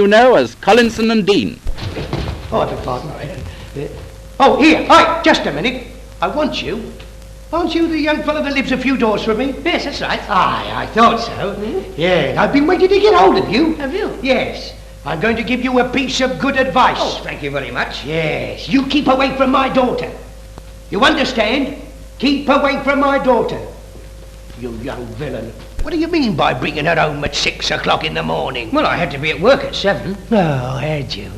you know as Collinson and Dean. Oh, I beg pardon. Oh, here. Hi, just a minute. I want you. Aren't you the young fellow that lives a few doors from me? Yes, that's right. Aye, I thought so. Yeah, I've been waiting to get hold of you. Have you? Yes. I'm going to give you a piece of good advice. Oh, thank you very much. Yes, you keep away from my daughter. You understand? Keep away from my daughter. You young villain. What do you mean by bringing her home at 6 o'clock in the morning? Well, I had to be at work at 7. Oh, had you?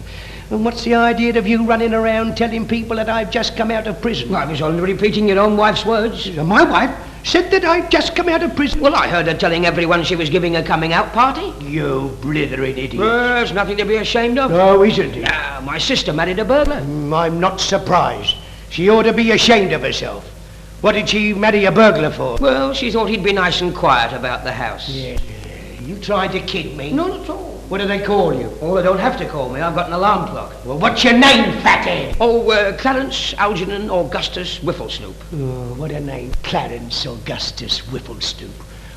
And what's the idea of you running around telling people that I've just come out of prison? Well, I was only repeating your own wife's words. My wife said that I'd just come out of prison. Well, I heard her telling everyone she was giving a coming-out party. You blithering idiot. There's nothing to be ashamed of. No, isn't it? My sister married a burglar. I'm not surprised. She ought to be ashamed of herself. What did she marry a burglar for? Well, she thought he'd be nice and quiet about the house. Yeah. You tried to kid me? Not at all. What do they call you? Oh, they don't have to call me. I've got an alarm clock. Well, what's your name, fathead? Oh, Clarence Algernon Augustus Whifflesnoop. Oh, what a name. Clarence Augustus Whifflesnoop.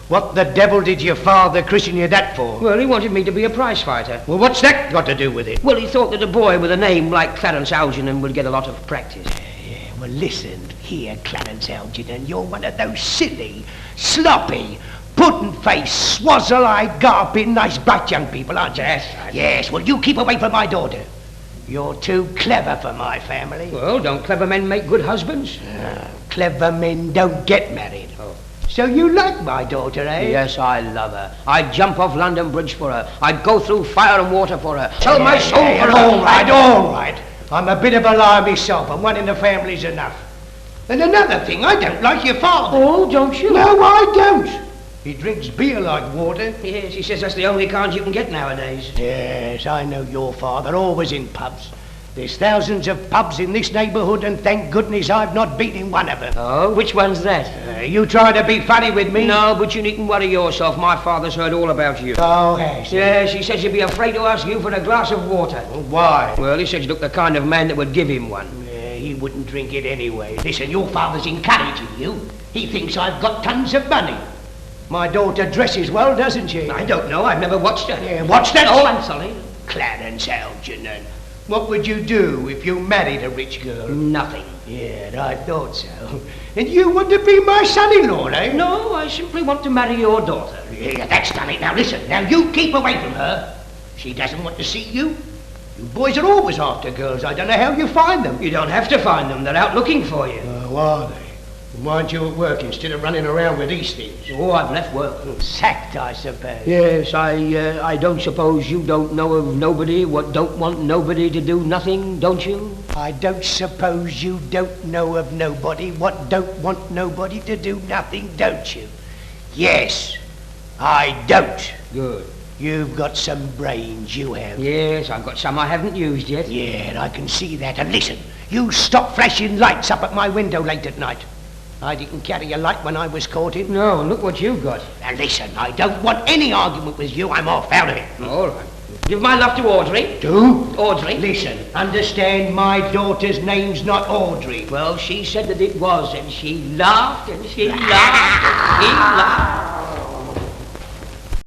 What the devil did your father christen you that for? Well, he wanted me to be a prize fighter. Well, what's that got to do with it? Well, he thought that a boy with a name like Clarence Algernon would get a lot of practice. Yeah, well, listen here, Clarence Algernon. You're one of those silly, sloppy, puddin'-faced, swazzle-eyed, gawping, nice, bright young people, aren't you? Yes, Yes, well, you keep away from my daughter. You're too clever for my family. Well, don't clever men make good husbands? Clever men don't get married. Oh. So you like my daughter, eh? Yes, I love her. I'd jump off London Bridge for her. I'd go through fire and water for her. Sell my soul for her. All right, all right. I'm a bit of a liar myself, and one in the family's enough. And another thing, I don't like your father. Oh, don't you? No, I don't. He drinks beer like water. Yes, he says that's the only kind you can get nowadays. Yes, I know your father, always in pubs. There's thousands of pubs in this neighbourhood, and thank goodness I've not been in one of them. Oh, which one's that? You trying to be funny with me? No, but you needn't worry yourself. My father's heard all about you. Oh, has he? Yes, he says he'd be afraid to ask you for a glass of water. Why? Well, he said you look the kind of man that would give him one. He wouldn't drink it anyway. Listen, your father's encouraging you. He thinks I've got tons of money. My daughter dresses well, doesn't she? I don't know. I've never watched her. Yeah, watched her? Oh, I'm sorry. Clarence Algernon. What would you do if you married a rich girl? Nothing. Yeah, I thought so. And you want to be my son-in-law, eh? No, I simply want to marry your daughter. Yeah, that's done it. Now listen, now you keep away from her. She doesn't want to see you. You boys are always after girls. I don't know how you find them. You don't have to find them. They're out looking for you. Oh, are they? Why aren't you at work instead of running around with these things? Oh, I've left work. Sacked, I suppose. Yes, I don't suppose you don't know of nobody what don't want nobody to do nothing, don't you? I don't suppose you don't know of nobody what don't want nobody to do nothing, don't you? Yes, I don't. Good. You've got some brains, you have. Yes, I've got some I haven't used yet. Yeah, I can see that. And listen, you stop flashing lights up at my window late at night. I didn't carry a light when I was caught in. No, look what you've got. Now listen, I don't want any argument with you. I'm off, out of it. All right. Give my love to Audrey. To? Audrey. Listen, understand my daughter's name's not Audrey. Well, she said that it was, and she laughed, and she laughed, and she laughed.